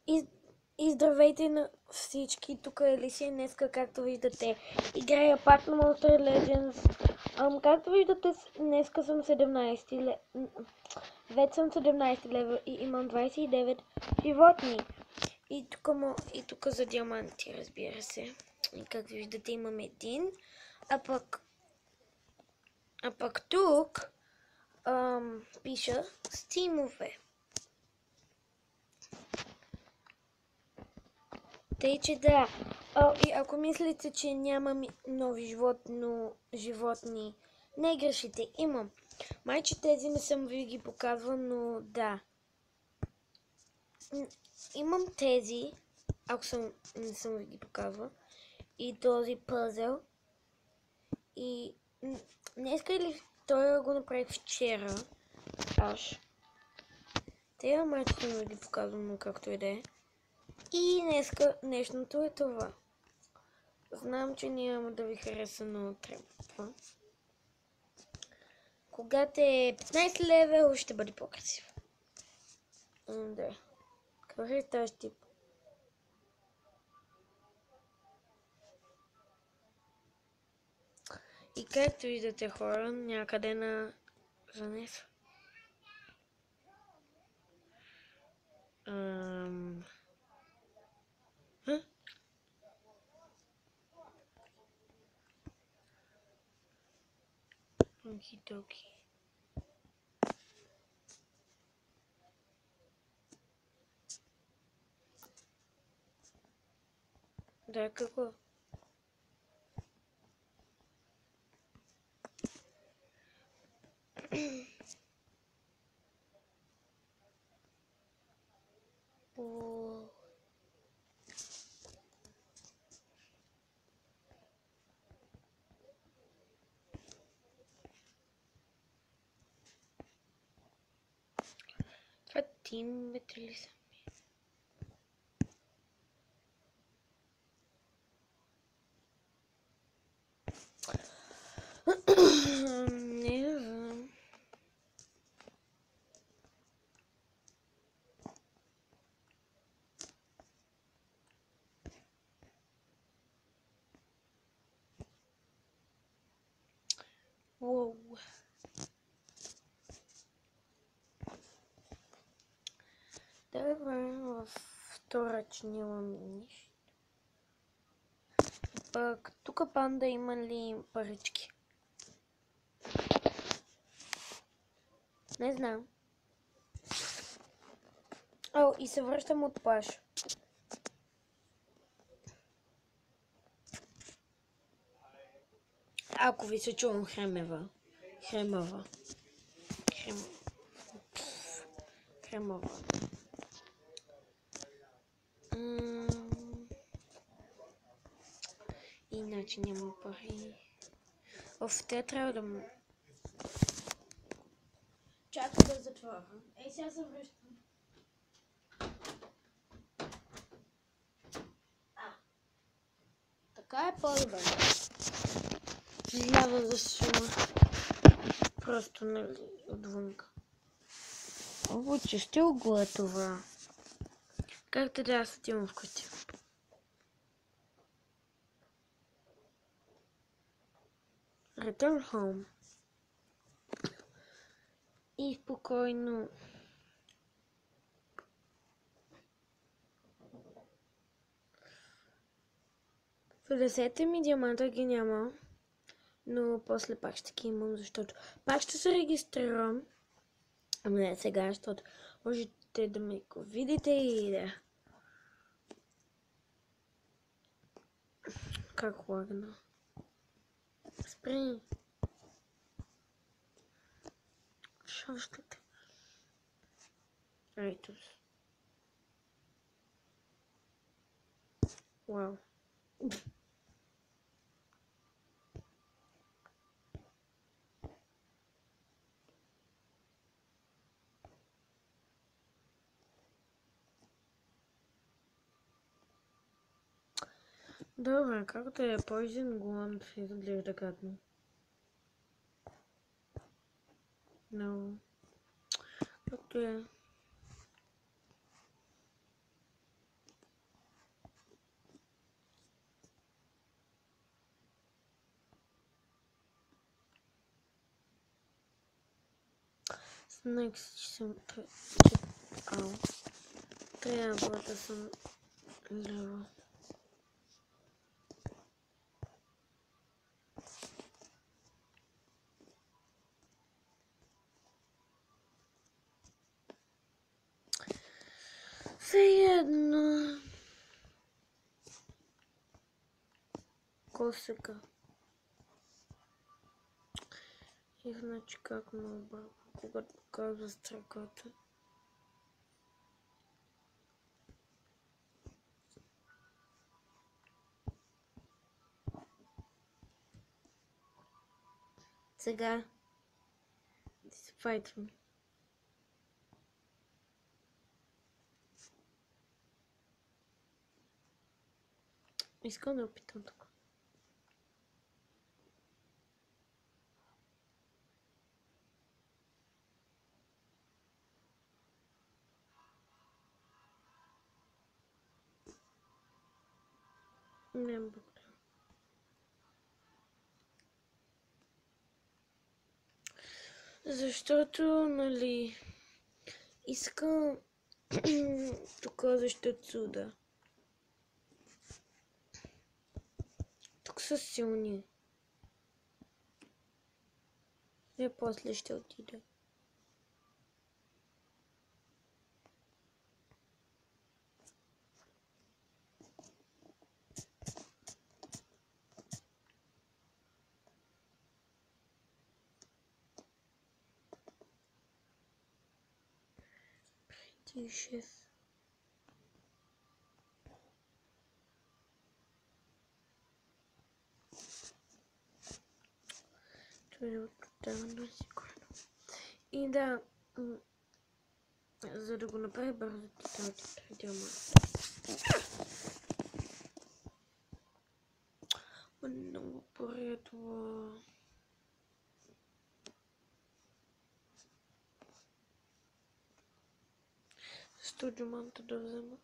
И, и здравейте на всички, тук е Елисия. Днеска, както виждате, играя пак на Monster Legends. Както виждате, днеска съм 17 вече съм 17 левел и имам 29 животни. И тук за диаманти, разбира се. И както виждате, имам един. А пък тук пиша стимове. Тъй, че да. И ако мислите, че нямам нови животни, не грешите, имам. Майче тези не съм ви ги показвал, но да. Имам тези, ако не съм ви ги показвал. И този пъзел. И днеска или той го направих вчера. Те майче съм ви ги показвал, но както и да е. И днешното е това. Знам, че няма да ви хареса, но трябва. Когато е 15 левел, ще бъде по-красив. Да. Какъв е този тип? И както виждате, хора, някъде на занес. Окей-доки. Да, какво? Това тимовете ли са? Не знам. Уоу. Добре, във втора, че нямам нищо. Пък тук панда има ли парички? Не знам. И се връщам от плаж. Ако ви се чувам хремева. Хремава. Иначе няма пари. Те трябва да му... Чакай да затворя. Сега се връщам. Така е по-добре. Излява за шума. Просто, нали, отвънка. Чистил го е това. Както да аз отивам вкъщи. Return home. И спокойно. В 50 ми диаманта ги няма. Но после пак ще ги имам, защото пак ще се регистрирам. Ама не сега, защото можете да ме видите и да... Как лагна? Спри. Шашката. Ето. Вау. Добре, както е Poison Glove, изглежда гадно. Но... Както е... Значи съм... Ау. Трябва да съм ляво. Все едно. Косъка. И значи как много бързо, когато показва стрелката. Сега да се файтвам. Искам да опитам тук. Не, благодаря. Защото, нали, искам тук защитат суда. Тук са силни. Не, после ще отида. Преди 6. Това е тотално сигурно. И да, за да го направя бързо, ти трябва да отидя много поредва. Студиуманта да взема.